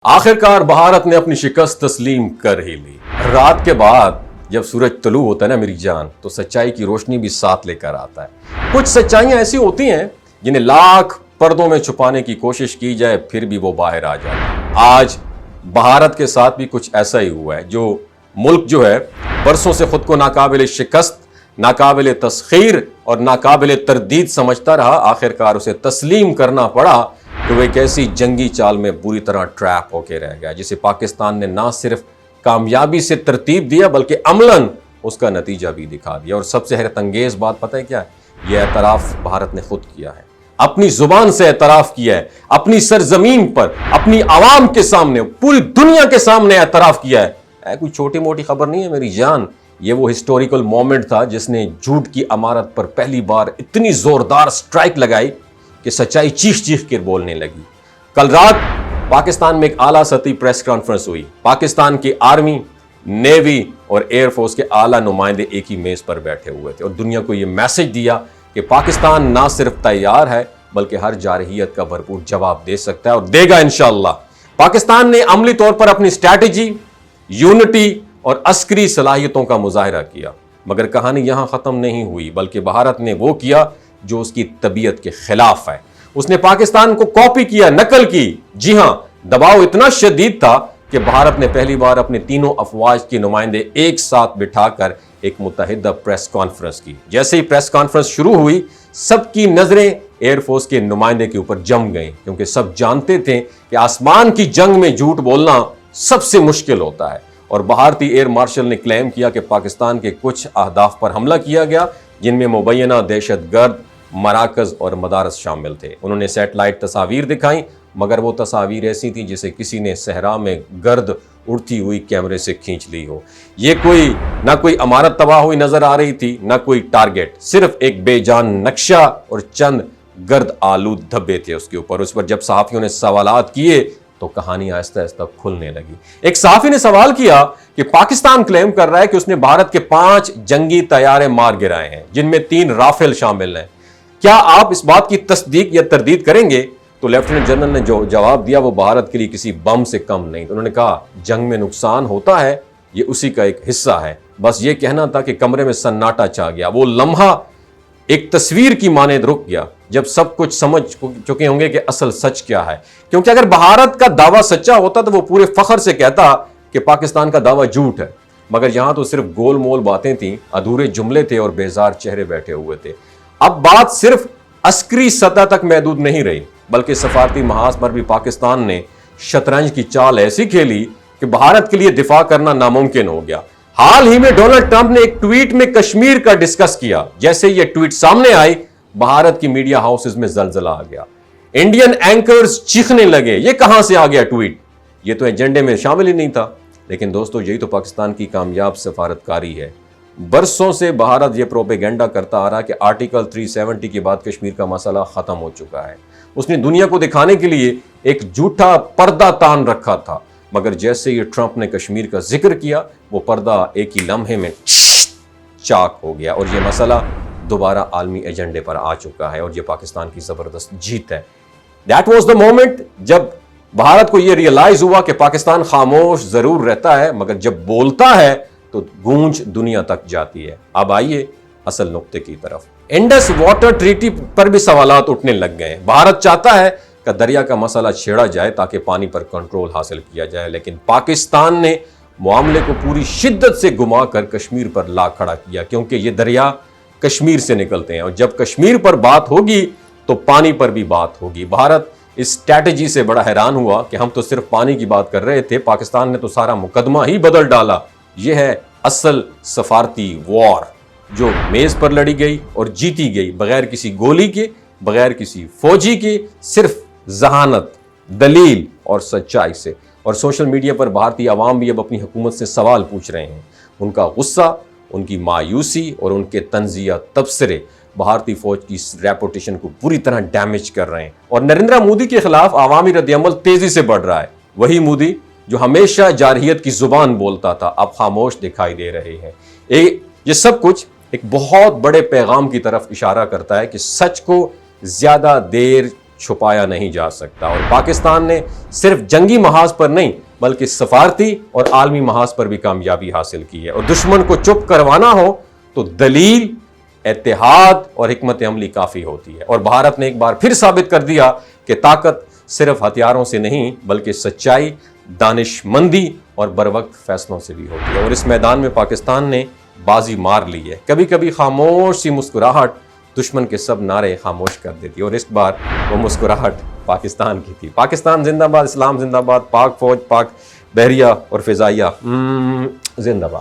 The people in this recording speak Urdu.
آخرکار بھارت نے اپنی شکست تسلیم کر ہی لی۔ رات کے بعد جب سورج طلوع ہوتا ہے نا میری جان، تو سچائی کی روشنی بھی ساتھ لے کر آتا ہے۔ کچھ سچائیاں ایسی ہوتی ہیں جنہیں لاکھ پردوں میں چھپانے کی کوشش کی جائے پھر بھی وہ باہر آ جائے۔ آج بھارت کے ساتھ بھی کچھ ایسا ہی ہوا ہے۔ جو ملک جو ہے برسوں سے خود کو ناقابل شکست، ناقابل تسخیر اور ناقابل تردید سمجھتا رہا، آخرکار اسے تسلیم کرنا پڑا کہ وہ ایک ایسی جنگی چال میں بری طرح ٹریپ ہو کے رہ گیا جسے پاکستان نے نہ صرف کامیابی سے ترتیب دیا بلکہ عملاً اس کا نتیجہ بھی دکھا دیا۔ اور سب سے حیرت انگیز بات پتہ ہے کیا ہے؟ یہ اعتراف بھارت نے خود کیا ہے، اپنی زبان سے اعتراف کیا ہے، اپنی سرزمین پر، اپنی عوام کے سامنے، پوری دنیا کے سامنے اعتراف کیا ہے۔ کوئی چھوٹی موٹی خبر نہیں ہے میری جان، یہ وہ ہسٹوریکل مومنٹ تھا جس نے جھوٹ کی عمارت پر پہلی بار اتنی زوردار سٹرائک لگائی کہ سچائی چیخ چیخ کے بولنے لگی۔ کل رات پاکستان میں ایک اعلیٰ سطحی پریس کانفرنس ہوئی۔ پاکستان کی آرمی، نیوی اور ایئر فورس کے اعلیٰ نمائندے ایک ہی میز پر بیٹھے ہوئے تھے اور دنیا کو یہ میسج دیا کہ پاکستان نہ صرف تیار ہے بلکہ ہر جارحیت کا بھرپور جواب دے سکتا ہے اور دے گا انشاءاللہ۔ پاکستان نے عملی طور پر اپنی اسٹریٹجی، یونٹی اور عسکری صلاحیتوں کا مظاہرہ کیا، مگر کہانی یہاں ختم نہیں ہوئی بلکہ بھارت نے وہ کیا جو اس کی طبیعت کے خلاف ہے۔ اس نے پاکستان کو کاپی کیا، نقل کی۔ جی ہاں، دباؤ اتنا شدید تھا کہ بھارت نے پہلی بار اپنے تینوں افواج کے نمائندے ایک ساتھ بٹھا کر ایک متحدہ پریس کانفرنس کی۔ جیسے ہی پریس کانفرنس شروع ہوئی، سب کی نظریں ایئر فورس کے نمائندے کے اوپر جم گئیں، کیونکہ سب جانتے تھے کہ آسمان کی جنگ میں جھوٹ بولنا سب سے مشکل ہوتا ہے۔ اور بھارتی ایئر مارشل نے کلیم کیا کہ پاکستان کے کچھ اہداف پر حملہ کیا گیا جن میں مبینہ دہشت گرد مراکز اور مدارس شامل تھے۔ انہوں نے سیٹلائٹ تصاویر دکھائیں، مگر وہ تصاویر ایسی تھیں جسے کسی نے صحرا میں گرد اڑتی ہوئی کیمرے سے کھینچ لی ہو۔ یہ نہ کوئی عمارت تباہ ہوئی نظر آ رہی تھی، نہ کوئی ٹارگٹ، صرف ایک بے جان نقشہ اور چند گرد آلود دھبے تھے اس کے اوپر۔ اس پر جب صحافیوں نے سوالات کیے تو کہانی آہستہ آہستہ کھلنے لگی۔ ایک صحافی نے سوال کیا کہ پاکستان کلیم کر رہا ہے کہ اس نے بھارت کے 5 جنگی طیارے مار گرائے ہیں جن میں 3 رافیل شامل ہیں، کیا آپ اس بات کی تصدیق یا تردید کریں گے؟ تو لیفٹیننٹ جنرل نے جو جواب دیا وہ بھارت کے لیے کسی بم سے کم نہیں۔ انہوں نے کہا جنگ میں نقصان ہوتا ہے، یہ اسی کا ایک حصہ ہے، بس یہ کہنا تھا کہ کمرے میں سناٹا چھا گیا۔ وہ لمحہ ایک تصویر کی مانند رک گیا جب سب کچھ سمجھ چکے ہوں گے کہ اصل سچ کیا ہے، کیونکہ اگر بھارت کا دعویٰ سچا ہوتا تو وہ پورے فخر سے کہتا کہ پاکستان کا دعویٰ جھوٹ ہے، مگر یہاں تو صرف گول مول باتیں تھیں، ادھورے جملے تھے اور بیزار چہرے بیٹھے ہوئے تھے۔ اب بات صرف عسکری سطح تک محدود نہیں رہی بلکہ سفارتی محاذ پر بھی پاکستان نے شطرنج کی چال ایسی کھیلی کہ بھارت کے لیے دفاع کرنا ناممکن ہو گیا۔ حال ہی میں ڈونلڈ ٹرمپ نے ایک ٹویٹ میں کشمیر کا ڈسکس کیا۔ جیسے یہ ٹویٹ سامنے آئی، بھارت کی میڈیا ہاؤسز میں زلزلہ آ گیا۔ انڈین اینکرز چیخنے لگے، یہ کہاں سے آ گیا ٹویٹ؟ یہ تو ایجنڈے میں شامل ہی نہیں تھا۔ لیکن دوستو، یہی تو پاکستان کی کامیاب سفارتکاری ہے۔ برسوں سے بھارت یہ پروپیگنڈا کرتا آ رہا کہ آرٹیکل 370 کے بعد کشمیر کا مسئلہ ختم ہو چکا ہے۔ اس نے دنیا کو دکھانے کے لیے ایک جھوٹا پردہ تان رکھا تھا، مگر جیسے یہ ٹرمپ نے کشمیر کا ذکر کیا، وہ پردہ ایک ہی لمحے میں چاک ہو گیا اور یہ مسئلہ دوبارہ عالمی ایجنڈے پر آ چکا ہے اور یہ پاکستان کی زبردست جیت ہے۔ That was the moment جب بھارت کو یہ ریئلائز ہوا کہ پاکستان خاموش ضرور رہتا ہے مگر جب بولتا ہے تو گونج دنیا تک جاتی ہے۔ اب آئیے اصل نقطے کی طرف۔ انڈس واٹر ٹریٹی پر بھی سوالات اٹھنے لگ گئے ہیں۔ بھارت چاہتا ہے کہ دریا کا مسئلہ چھیڑا جائے تاکہ پانی پر کنٹرول حاصل کیا جائے، لیکن پاکستان نے معاملے کو پوری شدت سے گھما کر کشمیر پر لا کھڑا کیا، کیونکہ یہ دریا کشمیر سے نکلتے ہیں اور جب کشمیر پر بات ہوگی تو پانی پر بھی بات ہوگی۔ بھارت اس اسٹریٹجی سے بڑا حیران ہوا کہ ہم تو صرف پانی کی بات کر رہے تھے، پاکستان نے تو سارا مقدمہ ہی بدل ڈالا۔ یہ ہے اصل سفارتی وار جو میز پر لڑی گئی اور جیتی گئی، بغیر کسی گولی کے، بغیر کسی فوجی کے، صرف ذہانت، دلیل اور سچائی سے۔ اور سوشل میڈیا پر بھارتی عوام بھی اب اپنی حکومت سے سوال پوچھ رہے ہیں۔ ان کا غصہ، ان کی مایوسی اور ان کے طنزیہ تبصرے بھارتی فوج کی ریپوٹیشن کو پوری طرح ڈیمیج کر رہے ہیں اور نریندر مودی کے خلاف عوامی رد عمل تیزی سے بڑھ رہا ہے۔ وہی مودی جو ہمیشہ جارحیت کی زبان بولتا تھا اب خاموش دکھائی دے رہے ہیں۔ یہ سب کچھ ایک بہت بڑے پیغام کی طرف اشارہ کرتا ہے کہ سچ کو زیادہ دیر چھپایا نہیں جا سکتا، اور پاکستان نے صرف جنگی محاذ پر نہیں بلکہ سفارتی اور عالمی محاذ پر بھی کامیابی حاصل کی ہے۔ اور دشمن کو چپ کروانا ہو تو دلیل، اتحاد اور حکمت عملی کافی ہوتی ہے، اور بھارت نے ایک بار پھر ثابت کر دیا کہ طاقت صرف ہتھیاروں سے نہیں بلکہ سچائی، دانش مندی اور بروقت فیصلوں سے بھی ہوتی ہے، اور اس میدان میں پاکستان نے بازی مار لی ہے۔ کبھی کبھی خاموش سی مسکراہٹ دشمن کے سب نعرے خاموش کر دیتی ہے، اور اس بار وہ مسکراہٹ پاکستان کی تھی۔ پاکستان زندہ باد، اسلام زندہ باد، پاک فوج، پاک بحریہ اور فضائیہ زندہ باد۔